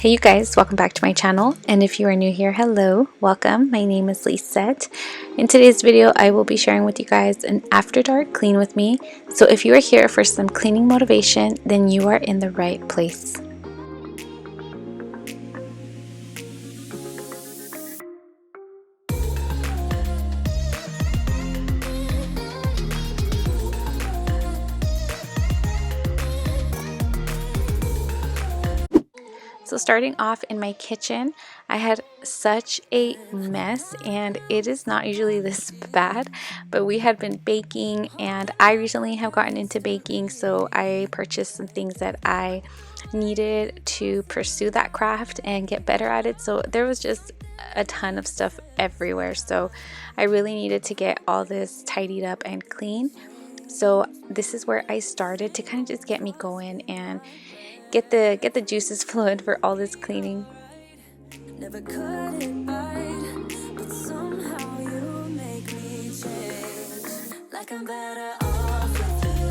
Hey you guys, welcome back to my channel, and if you are new here, hello, welcome. My name is Lizzet. In today's video I will be sharing with you guys an after dark clean with me. So if you are here for some cleaning motivation, then you are in the right place. So starting off in my kitchen, I had such a mess, and it is not usually this bad, but we had been baking and I recently have gotten into baking, so I purchased some things that I needed to pursue that craft and get better at it. So there was just a ton of stuff everywhere, so I really needed to get all this tidied up and clean. So this is where I started to kind of just get me going and get the juices flowing for all this cleaning. Never cut it right, but somehow you make me change. Like I'm better off with you.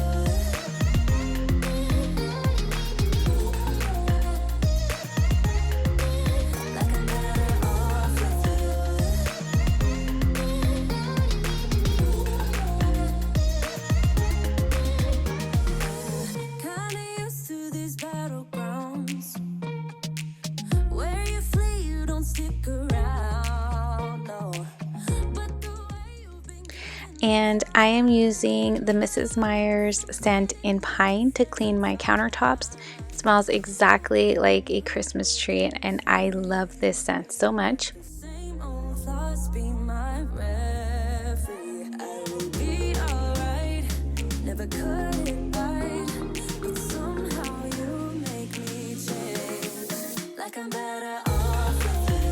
Like I'm better off with you. Kinda used to these battlegrounds. Where you flee, you don't stick around, no. But the way you've been... And I am using the Mrs. Meyer's scent in pine to clean my countertops. It smells exactly like a Christmas tree, and I love this scent so much. Same old thoughts be my referee. I will be alright. Never cut it right, but somehow you make me change. Like I'm better off with you.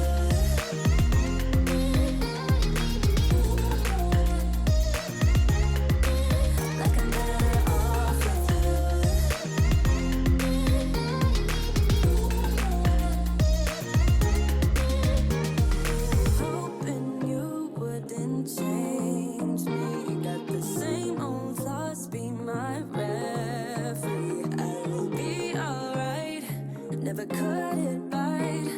Like I'm better off with you. Hoping you wouldn't change me. Got the same old thoughts be my referee. I will be alright. Never cut it right,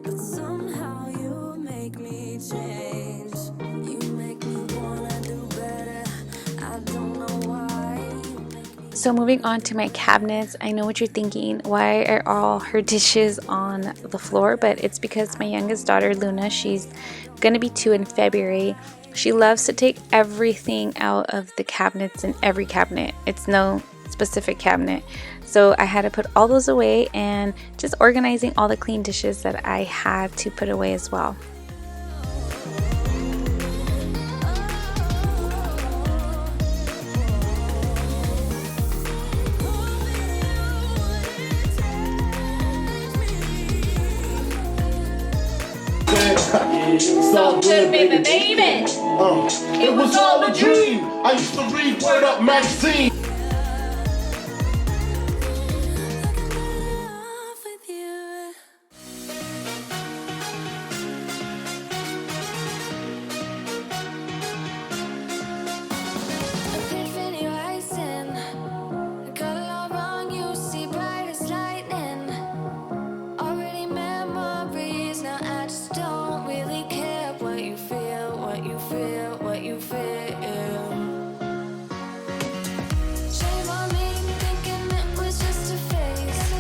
but somehow you make me change. You make me wanna do better. I don't know why. You make me... So moving on to my cabinets, I know what you're thinking, why are all her dishes on the floor? But it's because my youngest daughter Luna, she's gonna be 2 in February. She loves to take everything out of the cabinets, in every cabinet. It's no specific cabinet. So I had to put all those away and just organizing all the clean dishes that I had to put away as well. So good, baby, baby. It was all a dream. I used to read Word Up magazine. off with you. Epiphany rising. Got it all wrong, you see bright as lightning. Already memories, now I just don't really care what you feel, what you feel, what you feel. Shame on me, thinking it was just a phase.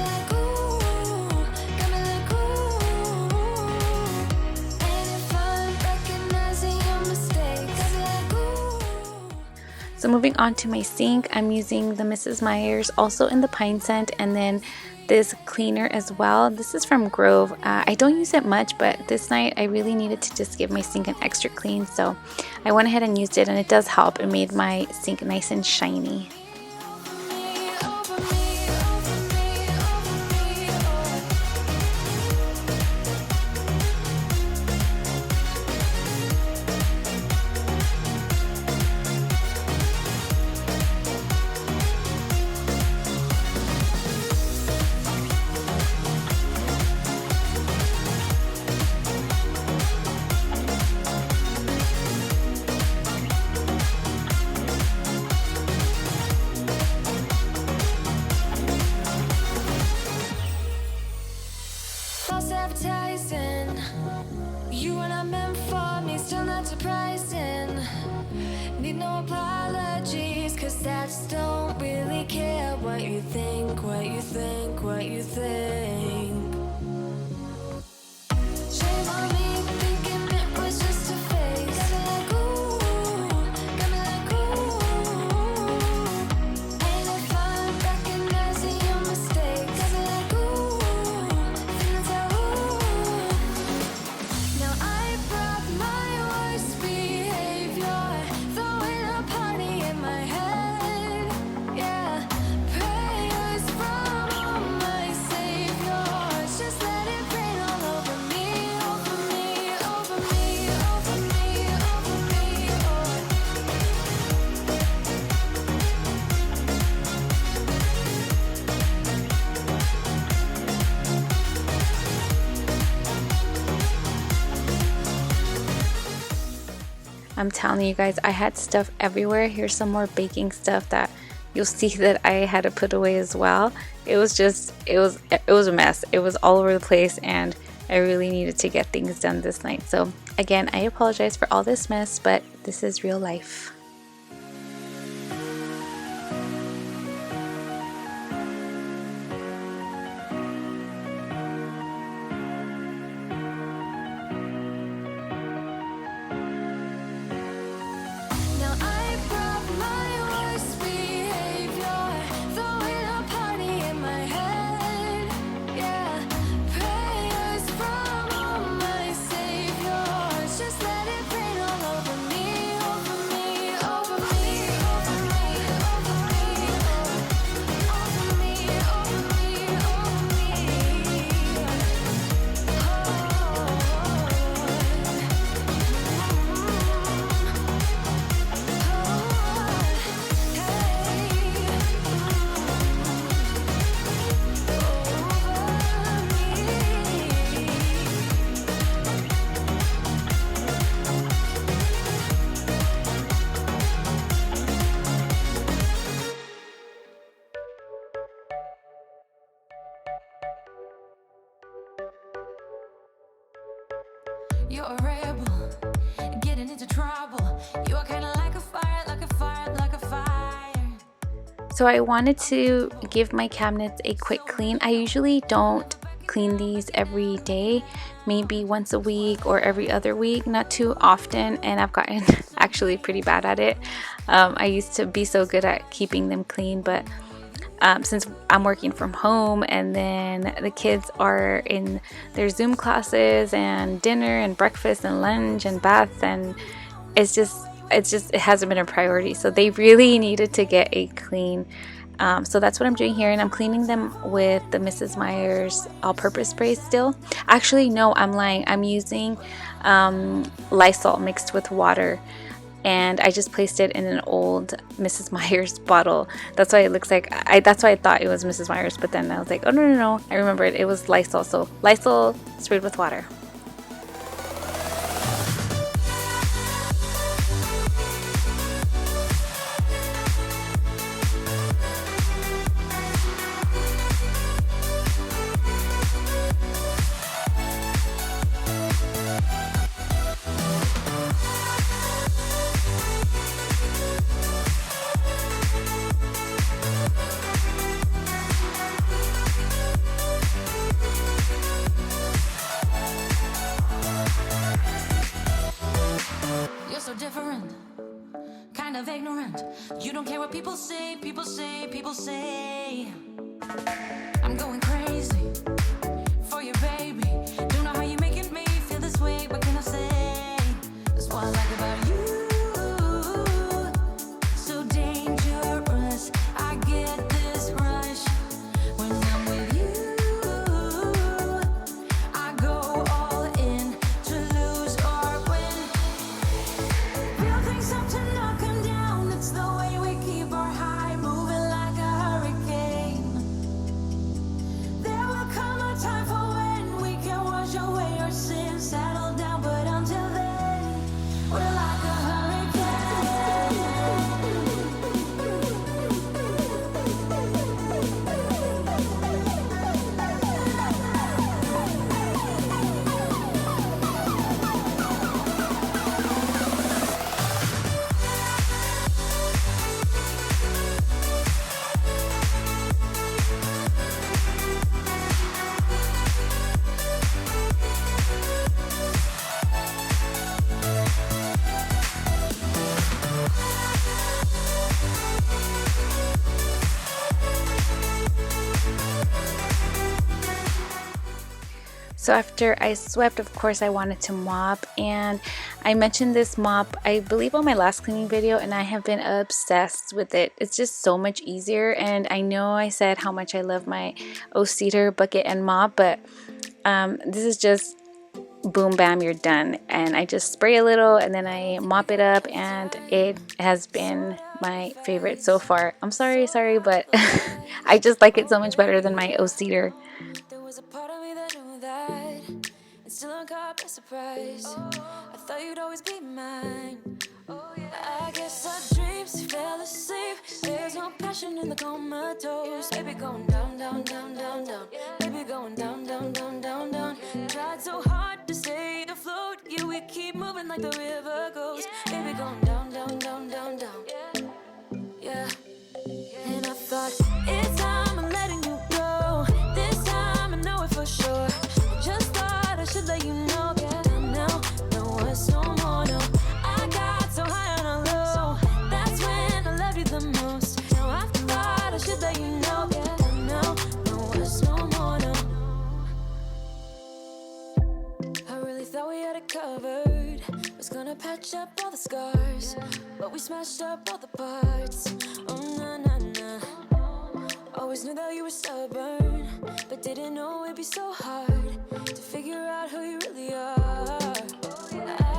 Got me like ooh. And if I'm recognizing your mistakes, got me like ooh. So moving on to my sink, I'm using the Mrs. Meyer's, also in the pine scent, and then this cleaner as well. This is from Grove. I don't use it much, but this night I really needed to just give my sink an extra clean, so I went ahead and used it, and it does help. It made my sink nice and shiny. Over me, over me, over me, oh. appetizing. You are not meant for me, still not surprising. Need no apologies, cause I just don't really care what you think, what you think, what you think. Shame on me, thinking it was just a phase. Got me like ooh, got me like ooh. Ain't no fun recognizing your mistakes. Got me like ooh, feeling so ooh. Now I brought my worst behavior, throwing a party in my head. Yeah, prayers from all my saviors. Just let it rain all over me, over me, over me, over me, over me. I'm telling you guys, I had stuff everywhere. Here's some more baking stuff that you'll see that I had to put away as well. It was a mess. It was all over the place, and I really needed to get things done this night. So again, I apologize for all this mess, but this is real life. Now I brought my worst behavior, throwing a party in my head. Yeah, prayers from all my saviors. Just let it rain all over me, over me, over me, over me, over me, over me, over me, over You're a rebel, getting into trouble. You are kinda like a fire, like a fire, like a fire. So I wanted to give my cabinets a quick clean. I usually don't clean these every day, maybe once a week or every other week, not too often, and I've gotten actually pretty bad at it. I used to be so good at keeping them clean, but since I'm working from home and then the kids are in their Zoom classes and dinner and breakfast and lunch and bath, and it hasn't been a priority. So they really needed to get a clean. So that's what I'm doing here, and I'm cleaning them with the Mrs. Meyer's all-purpose spray still. Actually, no, I'm lying. I'm using Lysol mixed with water, and I just placed it in an old Mrs. Meyer's bottle. That's why it looks like, that's why I thought it was Mrs. Meyer's, but then I was like, oh no, I remembered it was Lysol. So Lysol sprayed with water. You're so different, kind of ignorant. You don't care what people say, people say, people say. I'm going crazy for you, baby. Don't know how you're making me feel this way. What can I say? That's what I like about you. So dangerous. I get this rush when I'm with you. I go all in to lose or win. Real things up to knock 'em down. It's the way we keep our high, moving like a hurricane. So after I swept, of course, I wanted to mop, and I mentioned this mop, I believe, on my last cleaning video, and I have been obsessed with it. It's just so much easier, and I know I said how much I love my O-Cedar bucket and mop, but this is just boom, bam, you're done. And I just spray a little, and then I mop it up, and it has been my favorite so far. I'm sorry, but I just like it so much better than my O-Cedar. There was a part of me that knew that, and still I'm caught by surprise. I thought you'd always be mine. I guess our dreams fell asleep. There's no passion in the comatose. Baby going down, down, down, down, down. Baby going down, down, down, down, down. Tried so hard to stay afloat. Yeah, we keep moving like the river goes. Baby going down, down, down, down, down. Yeah. And I thought, it's time I'm letting you go. This time I know it for sure. I just thought I should let you know. Now, no one's no more, no. I got so high on a low. That's when I love you the most. Now I thought I should let you know. Now, no one's no more, no. I really thought we had it covered. Was gonna patch up all the scars, but we smashed up all the parts. Oh, na na na. Always knew that you were stubborn, but didn't know it'd be so hard to figure out who you really are.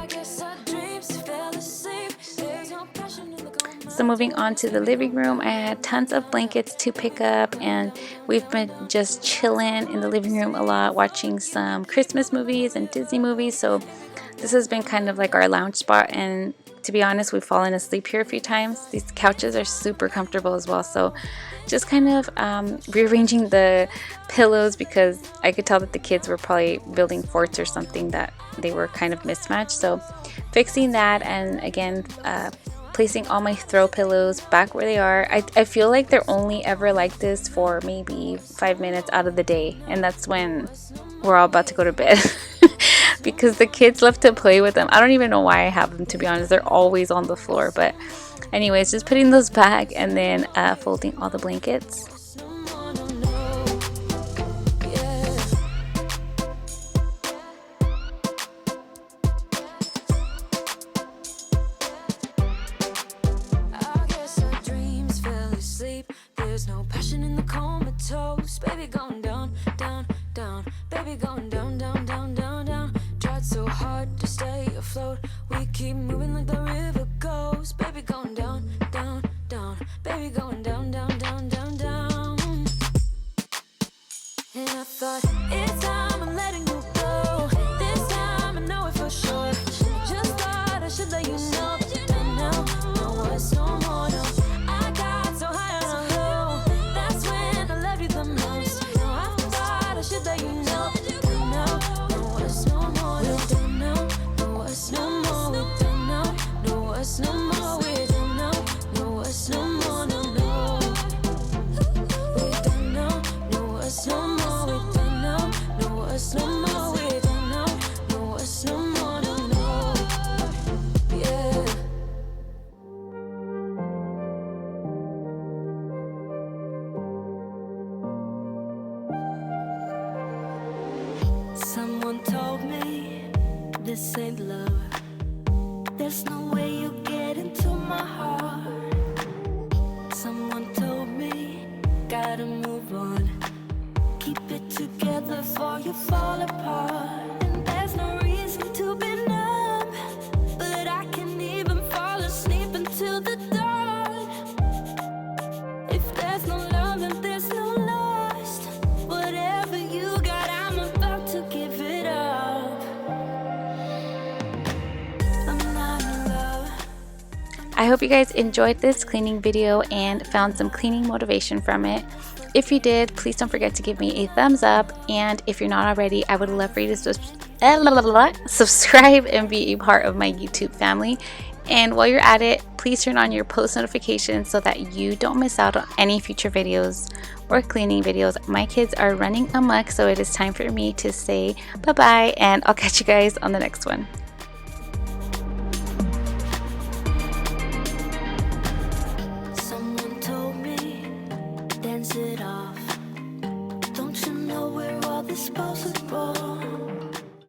I guess our dreams fell asleep. There's no passion in the cold. So moving on to the living room, I had tons of blankets to pick up, and we've been just chilling in the living room a lot, watching some Christmas movies and Disney movies. So this has been kind of like our lounge spot, and to be honest, we've fallen asleep here a few times. These couches are super comfortable as well, so just kind of rearranging the pillows, because I could tell that the kids were probably building forts or something, that they were kind of mismatched. So fixing that, and again placing all my throw pillows back where they are. I feel like they're only ever like this for maybe 5 minutes out of the day, and that's when we're all about to go to bed. Because the kids love to play with them. I don't even know why I have them, to be honest. They're always on the floor. But anyways, just putting those back, and then folding all the blankets. There's no passion in the comatose. Baby going down, down, down. Baby going down, down, down, down, down. Tried so hard to stay afloat. We keep moving like the river goes. Baby going down, down, down. Baby going down, down, down, down, down. And I thought, it's time I'm letting you go. This time I know it for sure. Just thought I should let you know. And now, no one's no more, no. I got so high on a low. That's when I love you the most. Now I thought I should let you know. Now, no one's no more, no. We don't know, no one's no more. We don't know, no one's no more. We don't know, no one's no more, no, no. We don't know, no one's no more. We don't know, no one's no more. We don't know, no one's no more, no, no. Yeah. Someone told me this ain't love. There's no way you get into my heart. Someone told me gotta move on. Keep it together before you fall apart. And there's no reason to be numb, but I can't even fall asleep until the dawn. If there's no love, then there's no lost. Whatever you got, I'm about to give it up. I'm not in love. I hope you guys enjoyed this cleaning video and found some cleaning motivation from it. If you did, please don't forget to give me a thumbs up, and if you're not already, I would love for you to subscribe and be a part of my YouTube family. And while you're at it, please turn on your post notifications so that you don't miss out on any future videos or cleaning videos. My kids are running amok, so it is time for me to say bye-bye, and I'll catch you guys on the next one.